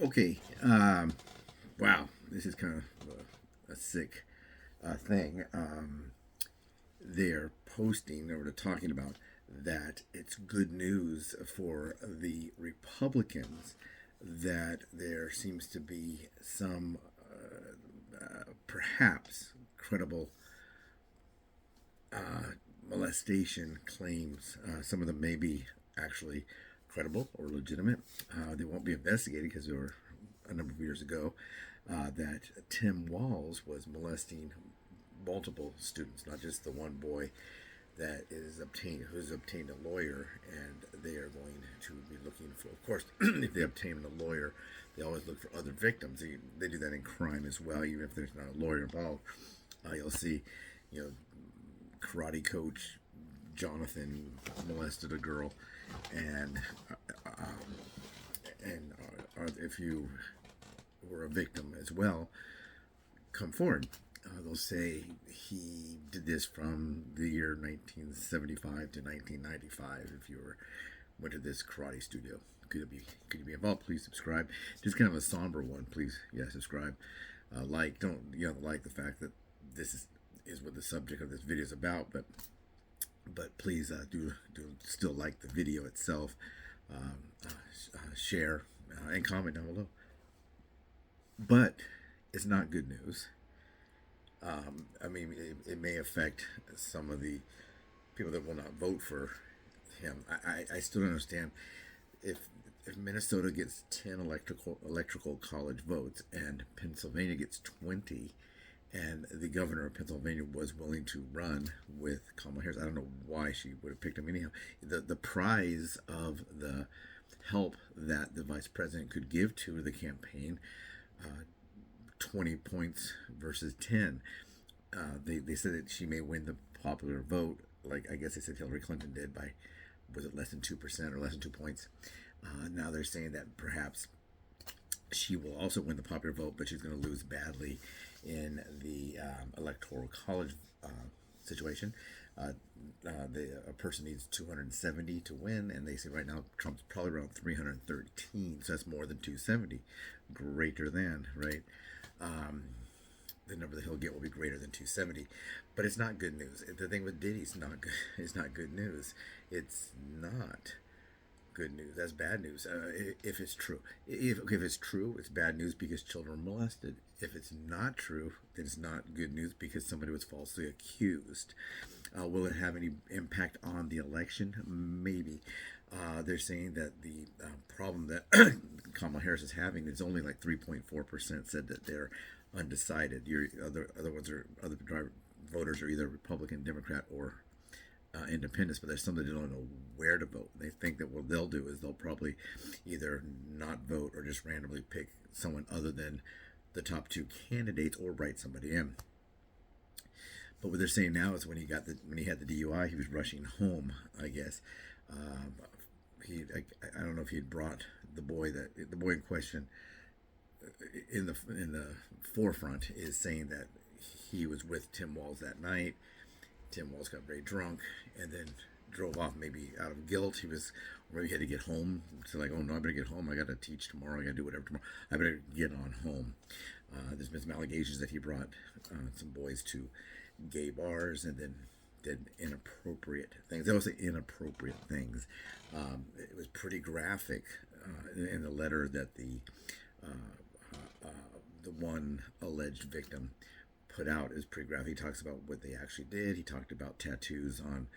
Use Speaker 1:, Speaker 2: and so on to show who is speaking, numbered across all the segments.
Speaker 1: Okay. Wow. This is kind of a sick thing. They're posting or they're talking about that it's good news for the Republicans that there seems to be some perhaps credible molestation claims. Some of them may be actually credible or legitimate. They won't be investigated because they were a number of years ago that Tim Walz was molesting multiple students, not just the one boy that who's obtained a lawyer, and they are going to be looking for. Of course, if they obtain a lawyer, they always look for other victims. They do that in crime as well, even if there's not a lawyer involved. You'll see, you know, karate coach Jonathan molested a girl, and if you were a victim as well, come forward. They'll say he did this from the year 1975 to 1995. If you went to this karate studio, could you be involved? Please subscribe. Just kind of a somber one. Please, yeah, subscribe. Don't like the fact that this is what the subject of this video is about, but please do still like the video itself. Share and comment down below. But it's not good news. I mean, it may affect some of the people that will not vote for him. I still don't understand if Minnesota gets 10 electrical college votes and Pennsylvania gets 20, and the governor of Pennsylvania was willing to run with Kamala Harris. I don't know why she would have picked him anyhow. The prize of the help that the vice president could give to the campaign, 20 points versus 10. They said that she may win the popular vote, like I guess they said Hillary Clinton did, by, was it less than 2% or less than 2 points? Now they're saying that perhaps she will also win the popular vote, but she's going to lose badly in the electoral college situation. A person needs 270 to win, and they say right now Trump's probably around 313, so that's more than 270, greater than, right? The number that he'll get will be greater than 270, but it's not good news. The thing with Diddy's not good. It's not good news. It's not good news. That's bad news. If it's true, if it's true, it's bad news because children were molested. If it's not true, then it's not good news because somebody was falsely accused. Will it have any impact on the election? Maybe. They're saying that the problem that Kamala Harris is having is only like 3.4% said that they're undecided. Your other ones are other voters are either Republican, Democrat, or independents, but there's some that don't know where to vote. They think that what they'll do is they'll probably either not vote or just randomly pick someone other than the top two candidates or write somebody in. But what they're saying now is when he had the DUI, he was rushing home, I guess. I don't know if he had brought the boy in question in the forefront is saying that he was with Tim Walz that night. Tim Walz got very drunk and then drove off, maybe out of guilt. Maybe he had to get home. So like, oh no, I better get home. I got to teach tomorrow. I got to do whatever tomorrow. I better get on home. There's been some allegations that he brought some boys to gay bars and then did inappropriate things. They always say inappropriate things. It was pretty graphic in the letter that the one alleged victim put out is pretty graphic. He talks about what they actually did. He talked about tattoos on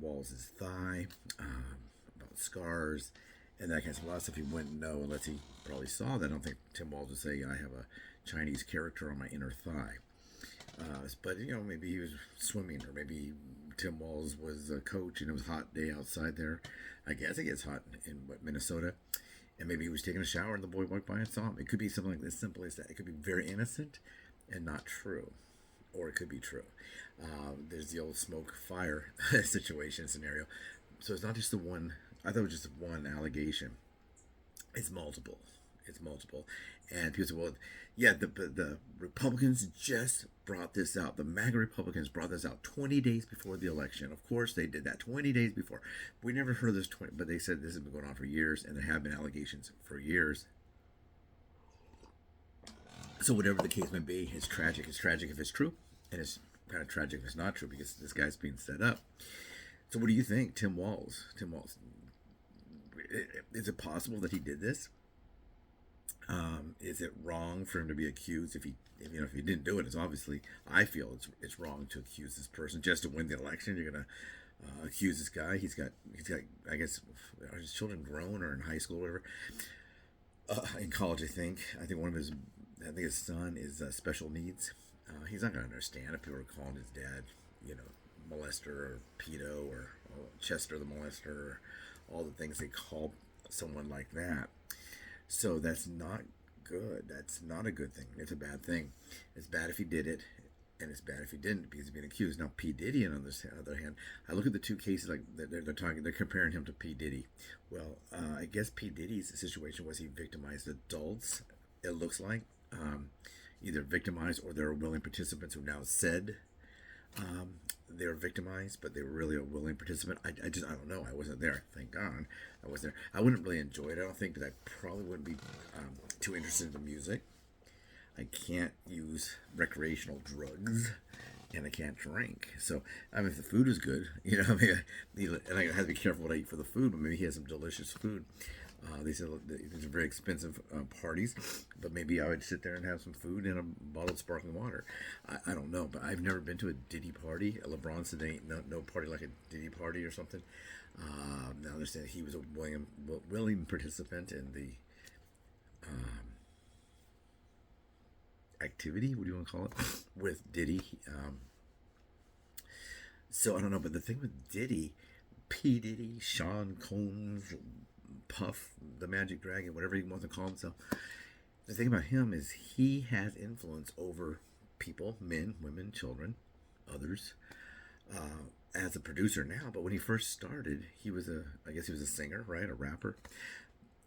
Speaker 1: Walz's thigh, about scars, and that kind of stuff. A lot of stuff he wouldn't know unless he probably saw that. I don't think Tim Walz would say, I have a Chinese character on my inner thigh. But, maybe he was swimming, or maybe Tim Walz was a coach and it was a hot day outside there. I guess it gets hot in Minnesota. And maybe he was taking a shower and the boy walked by and saw him. It could be something like as simple as that. It could be very innocent and not true, or it could be true. There's the old smoke fire situation scenario. So it's not just the one. I thought it was just one allegation. It's multiple. It's multiple. And people say, well, yeah, the Republicans just brought this out. The MAGA Republicans brought this out 20 days before the election. Of course, they did that 20 days before. We never heard of this, but they said this has been going on for years, and there have been allegations for years So whatever the case may be, it's tragic. It's tragic if it's true, and it's kind of tragic if it's not true because this guy's being set up. So what do you think, Tim Walz? Tim Walz, is it possible that he did this? Is it wrong for him to be accused if he didn't do it? It's obviously, I feel it's wrong to accuse this person just to win the election. You're gonna accuse this guy. He's got I guess, are his children grown or in high school or whatever? In college, I think I think his son is special needs. He's not gonna understand if people are calling his dad, molester or pedo or Chester the molester or all the things they call someone like that. So that's not good. That's not a good thing. It's a bad thing. It's bad if he did it, and it's bad if he didn't because he's being accused. Now, P. Diddy, on the other hand, I look at the two cases like they're comparing him to P. Diddy. Well, I guess P. Diddy's situation was he victimized adults. It looks like either victimized or they're willing participants who now said they were victimized, but they were really a willing participant. I don't know. I wasn't there. Thank God I was there. I wouldn't really enjoy it. I don't think that I probably wouldn't be too interested in the music. I can't use recreational drugs, and I can't drink. So, if the food is good, and I have to be careful what I eat for the food, but maybe he has some delicious food. They said these are very expensive parties, but maybe I would sit there and have some food and a bottle of sparkling water. I don't know, but I've never been to a Diddy party. LeBron said there ain't no party like a Diddy party or something. Now they're saying he was a willing participant in the activity, what do you want to call it, with Diddy. So I don't know, but the thing with Diddy, P. Diddy, Sean Combs, Puff, the Magic Dragon, whatever he wants to call himself. The thing about him is he has influence over people, men, women, children, others, as a producer now. But when he first started, I guess he was a singer, right? A rapper.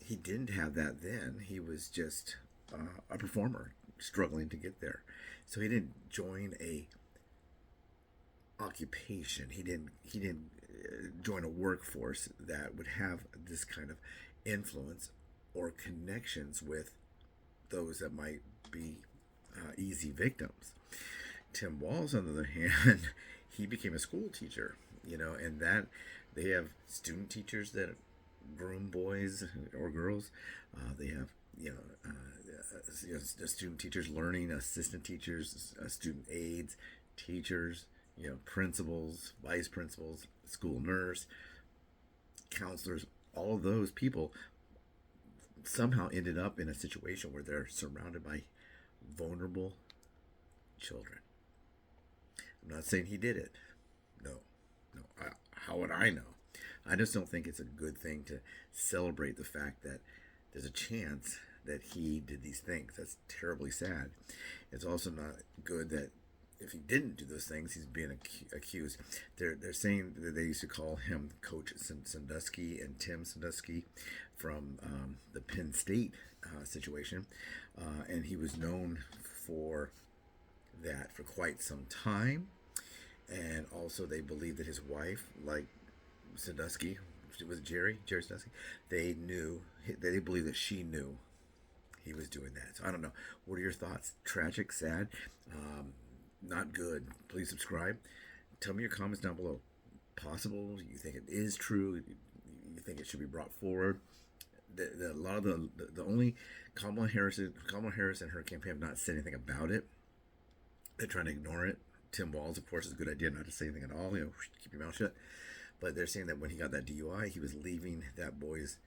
Speaker 1: He didn't have that then. He was just a performer struggling to get there. So he didn't join a occupation. He didn't join a workforce that would have this kind of influence or connections with those that might be easy victims. Tim Walz, on the other hand, he became a school teacher, and that they have student teachers that groom boys or girls. They have, student teachers learning, assistant teachers, student aides, teachers, principals, vice principals, school nurse, counselors. All of those people somehow ended up in a situation where they're surrounded by vulnerable children. I'm not saying he did it. No. How would I know? I just don't think it's a good thing to celebrate the fact that there's a chance that he did these things. That's terribly sad. It's also not good that if he didn't do those things, he's being accused. They're saying that they used to call him Coach Sandusky and Tim Sandusky from the Penn State situation, and he was known for that for quite some time. And also, they believe that his wife, like Sandusky, was Jerry Sandusky, they believe that she knew he was doing that. So I don't know. What are your thoughts? Tragic, sad, not good. Please subscribe. Tell me your comments down below. Possible? You think it is true? You think it should be brought forward? A lot of the only Kamala Harris and her campaign have not said anything about it. They're trying to ignore it. Tim Walz, of course, is a good idea not to say anything at all. Keep your mouth shut. But they're saying that when he got that DUI, he was leaving that boy's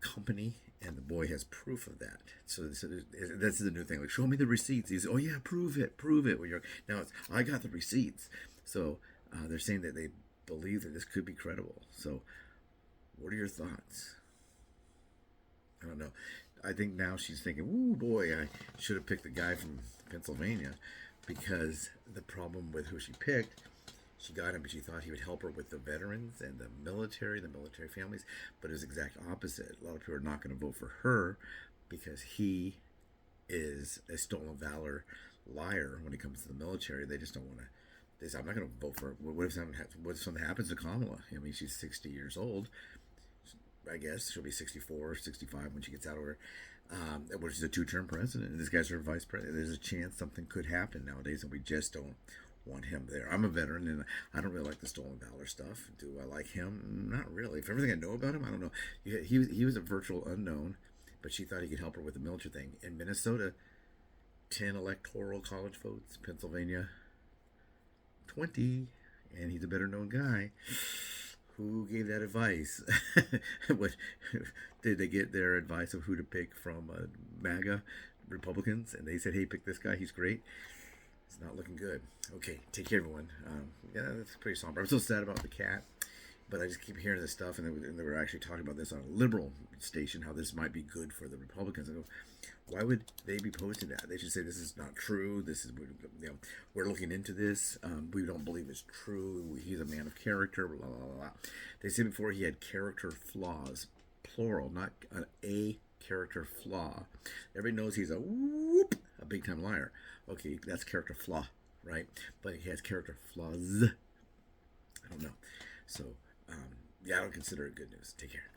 Speaker 1: company, and the boy has proof of that. So this is the new thing. Like, show me the receipts. He's, oh yeah, prove it. Now it's, I got the receipts. So they're saying that they believe that this could be credible. So what are your thoughts? I don't know. I think now she's thinking, ooh, boy, I should have picked the guy from Pennsylvania, because the problem with who she picked, she got him because she thought he would help her with the veterans and the military families, but it was the exact opposite. A lot of people are not going to vote for her because he is a stolen valor liar when it comes to the military. They just don't want to. They say, I'm not going to vote for her. What if something happens to Kamala? I mean, she's 60 years old. I guess she'll be 64 or 65 when she gets out of her, which is a 2-term president, and this guy's her vice president. There's a chance something could happen nowadays, and we just don't want him there. I'm a veteran, and I don't really like the stolen valor stuff. Do I like him? Not really. For everything I know about him, I don't know. He was a virtual unknown, but she thought he could help her with the military thing. In Minnesota, 10 electoral college votes. Pennsylvania, 20, and he's a better known guy. Who gave that advice? What did they get their advice of who to pick from MAGA Republicans? And they said, "Hey, pick this guy. He's great." It's not looking good. Okay, take care, everyone. Yeah, that's pretty somber. I'm so sad about the cat, but I just keep hearing this stuff, and they were actually talking about this on a liberal station, how this might be good for the Republicans. I go, why would they be posting that? They should say this is not true. This is, we're looking into this. We don't believe it's true. He's a man of character. Blah blah blah. They said before he had character flaws, plural, not a character flaw. Everybody knows he's a big time liar. Okay, that's character flaw, right? But he has character flaws. I don't know. So, yeah, I don't consider it good news. Take care.